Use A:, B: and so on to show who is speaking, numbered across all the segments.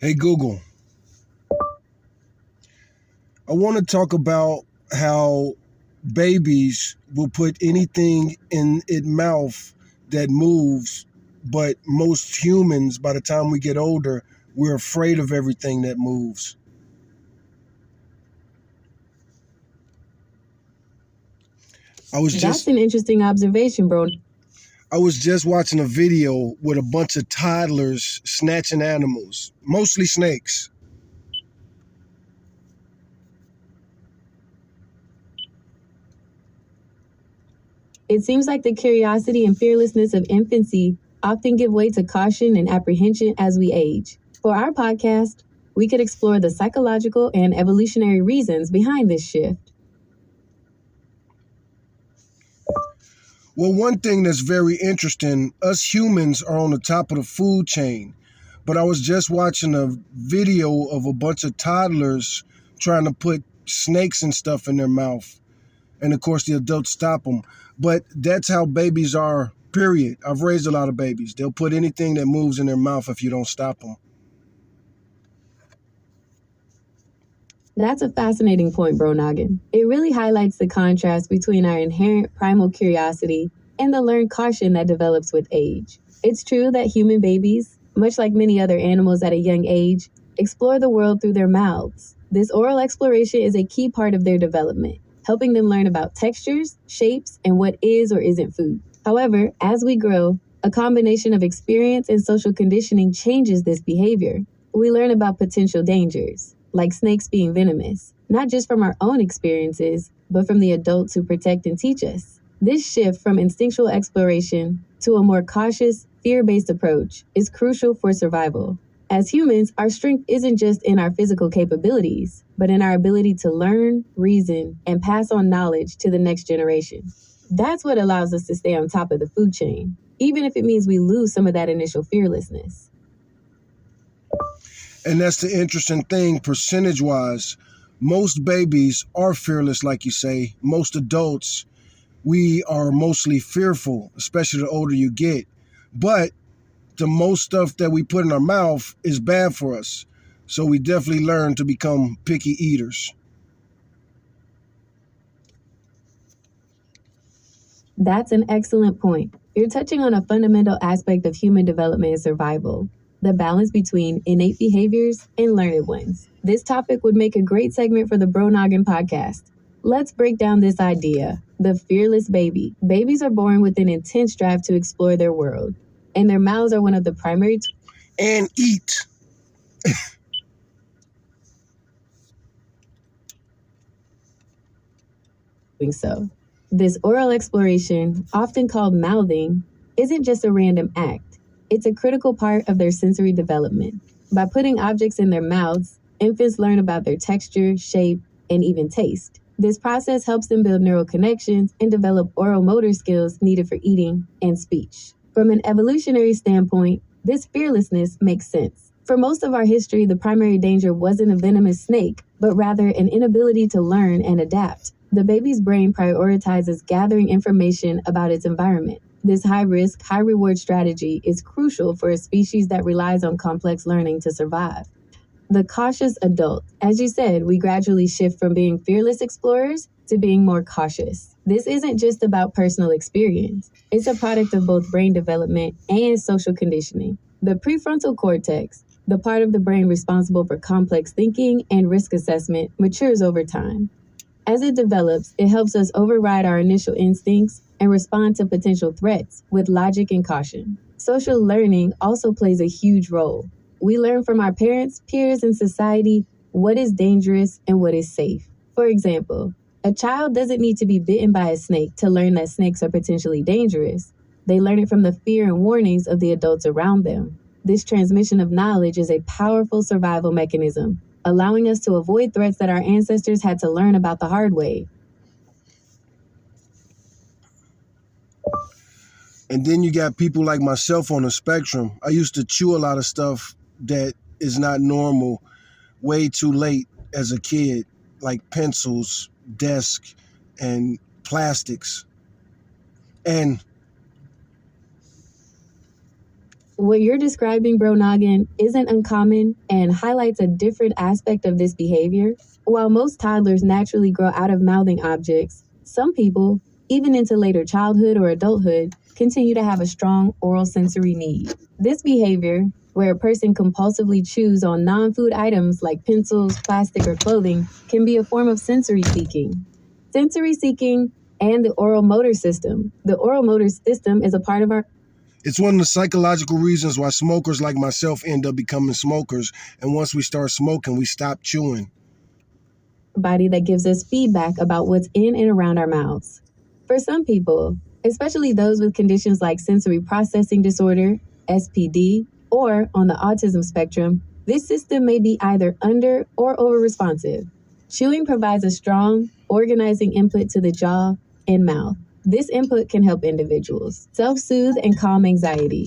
A: Hey Google, I want to talk about how babies will put anything in its mouth that moves, but most humans, by the time we get older, we're afraid of everything that moves. I was
B: That's
A: just
B: an interesting observation, bro.
A: I was just watching a video with a bunch of toddlers snatching animals, mostly snakes.
B: It seems like the curiosity and fearlessness of infancy often give way to caution and apprehension as we age. For our podcast, we could explore the psychological and evolutionary reasons behind this shift.
A: Well, one thing that's very interesting, us humans are on the top of the food chain. But I was just watching a video of a bunch of toddlers trying to put snakes and stuff in their mouth. And of course, the adults stop them. But that's how babies are, period. I've raised a lot of babies. They'll put anything that moves in their mouth if you don't stop them.
B: That's a fascinating point, bro Noggin. It really highlights the contrast between our inherent primal curiosity and the learned caution that develops with age. It's true that human babies, much like many other animals at a young age, explore the world through their mouths. This oral exploration is a key part of their development, helping them learn about textures, shapes, and what is or isn't food. However, as we grow, a combination of experience and social conditioning changes this behavior. We learn about potential dangers, like snakes being venomous, not just from our own experiences, but from the adults who protect and teach us. This shift from instinctual exploration to a more cautious, fear based approach is crucial for survival. As humans, our strength isn't just in our physical capabilities, but in our ability to learn, reason, and pass on knowledge to the next generation. That's what allows us to stay on top of the food chain, even if it means we lose some of that initial fearlessness.
A: And that's the interesting thing, percentage wise. Most babies are fearless, like you say. Most adults, we are mostly fearful, especially the older you get. But the most stuff that we put in our mouth is bad for us. So we definitely learn to become picky eaters.
B: That's an excellent point. You're touching on a fundamental aspect of human development and survival, the balance between innate behaviors and learned ones. This topic would make a great segment for the Bro Noggin podcast. Let's break down this idea, the fearless baby. Babies are born with an intense drive to explore their world, and their mouths are one of the primary
A: And eat.
B: doing so. This oral exploration, often called mouthing, isn't just a random act. It's a critical part of their sensory development. By putting objects in their mouths, infants learn about their texture, shape, and even taste. This process helps them build neural connections and develop oral motor skills needed for eating and speech. From an evolutionary standpoint, this fearlessness makes sense. For most of our history, the primary danger wasn't a venomous snake, but rather an inability to learn and adapt. The baby's brain prioritizes gathering information about its environment. This high risk, high reward strategy is crucial for a species that relies on complex learning to survive. The cautious adult. As you said, we gradually shift from being fearless explorers to being more cautious. This isn't just about personal experience, it's a product of both brain development and social conditioning. The prefrontal cortex, the part of the brain responsible for complex thinking and risk assessment, matures over time. As it develops, it helps us override our initial instincts and respond to potential threats with logic and caution. Social learning also plays a huge role. We learn from our parents, peers, and society what is dangerous and what is safe. For example, a child doesn't need to be bitten by a snake to learn that snakes are potentially dangerous. They learn it from the fear and warnings of the adults around them. This transmission of knowledge is a powerful survival mechanism, allowing us to avoid threats that our ancestors had to learn about the hard way.
A: And then you got people like myself on the spectrum. I used to chew a lot of stuff that is not normal way too late as a kid, like pencils, desk, and plastics. And
B: What you're describing, Bro Noggin, isn't uncommon and highlights a different aspect of this behavior. While most toddlers naturally grow out of mouthing objects, some people, even into later childhood or adulthood, continue to have a strong oral sensory need. This behavior, where a person compulsively chews on non-food items like pencils, plastic, or clothing, can be a form of sensory seeking. Sensory seeking and the oral motor system. The oral motor system is a part of our
A: It's one of the psychological reasons why smokers like myself end up becoming smokers. And once we start smoking, we stop chewing.
B: body that gives us feedback about what's in and around our mouths. For some people, especially those with conditions like sensory processing disorder, SPD, or on the autism spectrum, this system may be either under or over responsive. Chewing provides a strong, organizing input to the jaw and mouth. This input can help individuals self-soothe and calm anxiety.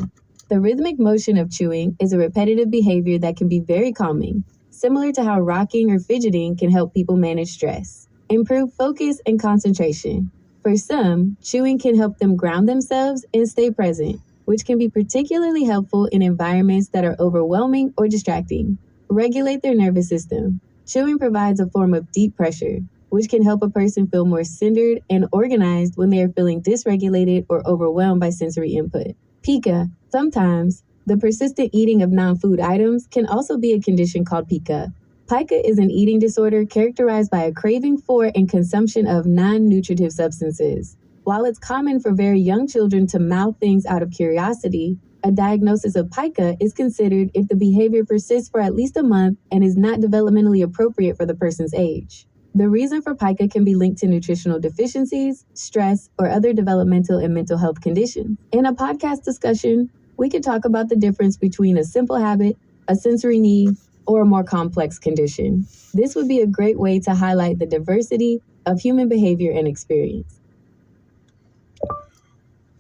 B: The rhythmic motion of chewing is a repetitive behavior that can be very calming, similar to how rocking or fidgeting can help people manage stress, improve focus and concentration. For some, chewing can help them ground themselves and stay present, which can be particularly helpful in environments that are overwhelming or distracting. Regulate their nervous system. Chewing provides a form of deep pressure, which can help a person feel more centered and organized when they are feeling dysregulated or overwhelmed by sensory input. Pica. Sometimes, the persistent eating of non-food items can also be a condition called pica. Pica is an eating disorder characterized by a craving for and consumption of non-nutritive substances. While it's common for very young children to mouth things out of curiosity, a diagnosis of pica is considered if the behavior persists for at least a month and is not developmentally appropriate for the person's age. The reason for pica can be linked to nutritional deficiencies, stress, or other developmental and mental health conditions. In a podcast discussion, we could talk about the difference between a simple habit, a sensory need, or a more complex condition. This would be a great way to highlight the diversity of human behavior and experience.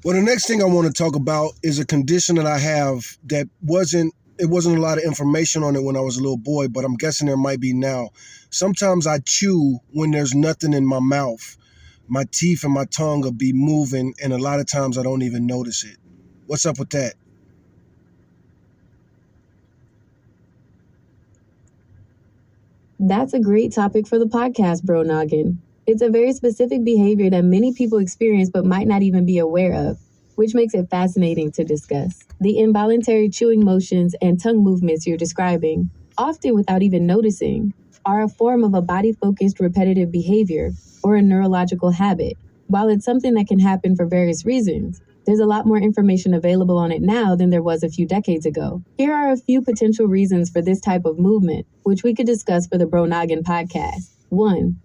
A: Well, the next thing I want to talk about is a condition that I have that wasn't a lot of information on it when I was a little boy, but I'm guessing there might be now. Sometimes I chew when there's nothing in my mouth. My teeth and my tongue will be moving, and a lot of times I don't even notice it. What's up with that?
B: That's a great topic for the podcast, Bro Noggin. It's a very specific behavior that many people experience but might not even be aware of, which makes it fascinating to discuss. The involuntary chewing motions and tongue movements you're describing, often without even noticing, are a form of a body-focused repetitive behavior or a neurological habit. While it's something that can happen for various reasons, there's a lot more information available on it now than there was a few decades ago. Here are a few potential reasons for this type of movement, which we could discuss for the Bro Noggin podcast. 1.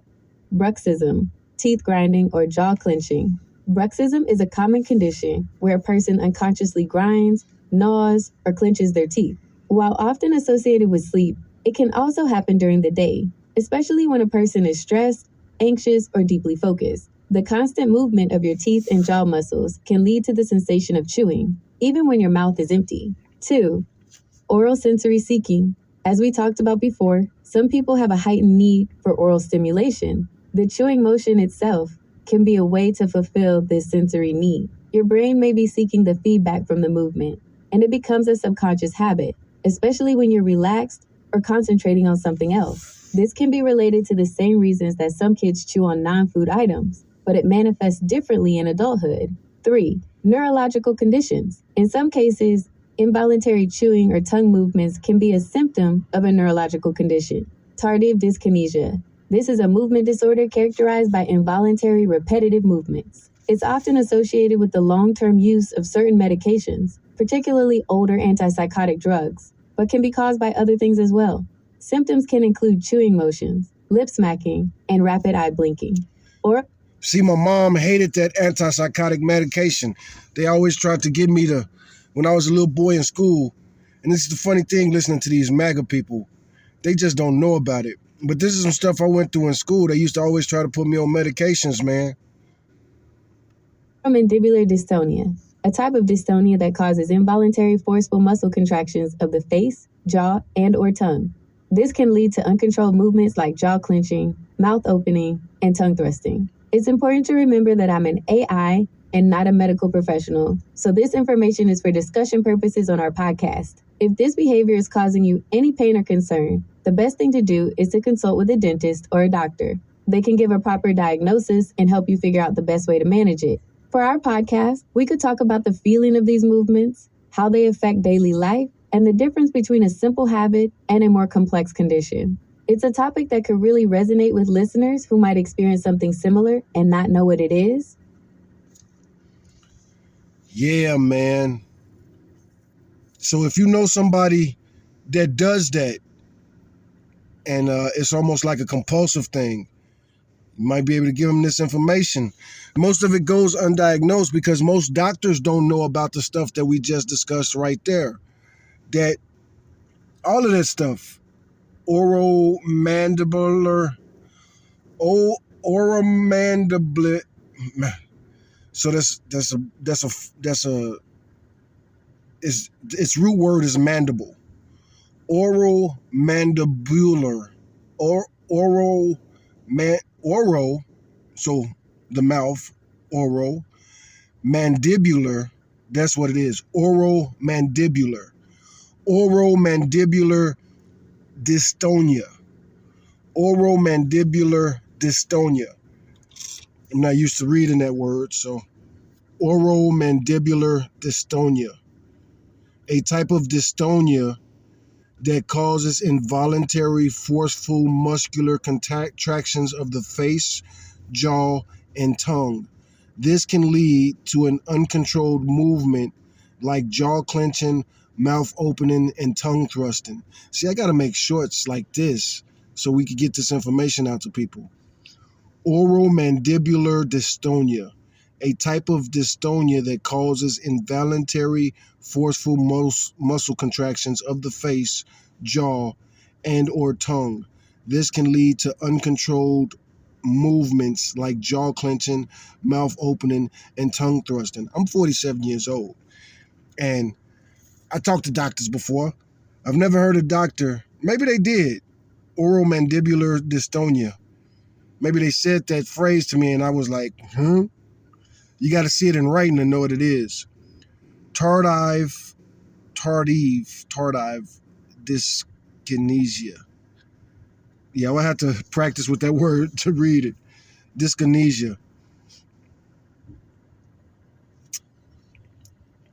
B: Bruxism, teeth grinding or jaw clenching. Bruxism is a common condition where a person unconsciously grinds, gnaws, or clenches their teeth. While often associated with sleep, it can also happen during the day, especially when a person is stressed, anxious, or deeply focused. The constant movement of your teeth and jaw muscles can lead to the sensation of chewing, even when your mouth is empty. 2. Oral sensory seeking. As we talked about before, some people have a heightened need for oral stimulation. The chewing motion itself can be a way to fulfill this sensory need. Your brain may be seeking the feedback from the movement, and it becomes a subconscious habit, especially when you're relaxed or concentrating on something else. This can be related to the same reasons that some kids chew on non-food items, but it manifests differently in adulthood. 3. Neurological conditions. In some cases, involuntary chewing or tongue movements can be a symptom of a neurological condition. Tardive dyskinesia. This is a movement disorder characterized by involuntary repetitive movements. It's often associated with the long-term use of certain medications, particularly older antipsychotic drugs, but can be caused by other things as well. Symptoms can include chewing motions, lip smacking, and rapid eye blinking.
A: See, my mom hated that antipsychotic medication. They always tried to give me when I was a little boy in school. And this is the funny thing, listening to these MAGA people. They just don't know about it. But this is some stuff I went through in school. They used to always try to put me on medications, man.
B: Oromandibular Dystonia, a type of dystonia that causes involuntary forceful muscle contractions of the face, jaw, and/or tongue. This can lead to uncontrolled movements like jaw clenching, mouth opening, and tongue thrusting. It's important to remember that I'm an AI and not a medical professional, so this information is for discussion purposes on our podcast. If this behavior is causing you any pain or concern, the best thing to do is to consult with a dentist or a doctor. They can give a proper diagnosis and help you figure out the best way to manage it. For our podcast, we could talk about the feeling of these movements, how they affect daily life, and the difference between a simple habit and a more complex condition. It's a topic that could really resonate with listeners who might experience something similar and not know what it is.
A: Yeah, man. So if you know somebody that does that, and it's almost like a compulsive thing, you might be able to give them this information. Most of it goes undiagnosed because most doctors don't know about the stuff that we just discussed right there. That all of that stuff, oromandibular, oromandibular. So that's a its root word is mandible. Oromandibular, oro, so the mouth, mandibular, that's what it is. Oromandibular dystonia. Oromandibular dystonia. I'm not used to reading that word, so oromandibular dystonia. A type of dystonia that causes involuntary, forceful muscular contractions of the face, jaw, and tongue. This can lead to an uncontrolled movement like jaw clenching, mouth opening, and tongue thrusting. See, I got to make shorts like this so we can get this information out to people. Oromandibular dystonia, a type of dystonia that causes involuntary, forceful muscle contractions of the face, jaw, and or tongue. This can lead to uncontrolled movements like jaw clenching, mouth opening, and tongue thrusting. I'm 47 years old, and I talked to doctors before. I've never heard a doctor, maybe they did, oromandibular dystonia. Maybe they said that phrase to me and I was like, You got to see it in writing to know what it is. Tardive dyskinesia. Yeah, I would have to practice with that word to read it. Dyskinesia.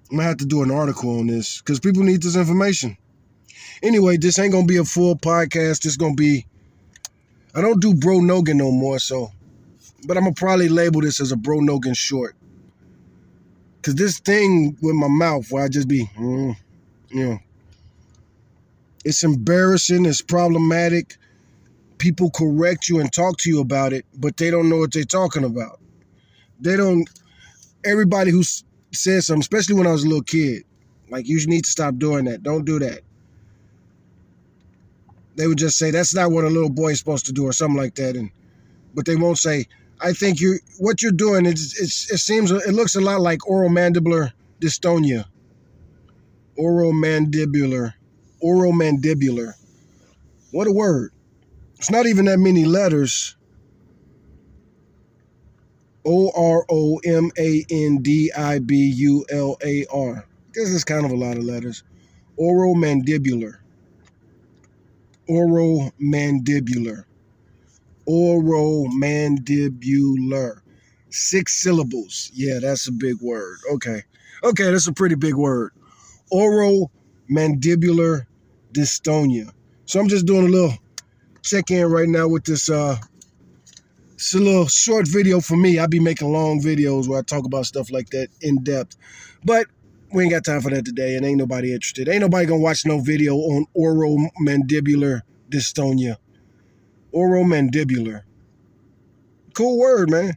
A: I'm going to have to do an article on this because people need this information. Anyway, this ain't going to be a full podcast. This going to be, I don't do Bro Nogan no more, so, but I'm going to probably label this as a Bro Nogan short. Because this thing with my mouth where I just be, it's embarrassing, it's problematic. People correct you and talk to you about it, but they don't know what they're talking about. Everybody who says something, especially when I was a little kid, like, you need to stop doing that. Don't do that. They would just say, that's not what a little boy is supposed to do or something like that. But they won't say, I think what you're doing, it looks a lot like oromandibular dystonia. Oromandibular. What a word. It's not even that many letters. Oromandibular. I guess it's kind of a lot of letters. Oromandibular. 6 syllables. Yeah, that's a big word. Okay, that's a pretty big word. Oromandibular dystonia. So I'm just doing a little check-in right now with this. It's a little short video for me. I be making long videos where I talk about stuff like that in depth. But we ain't got time for that today, and ain't nobody interested. Ain't nobody gonna watch no video on oromandibular dystonia. Oromandibular. Cool word, man.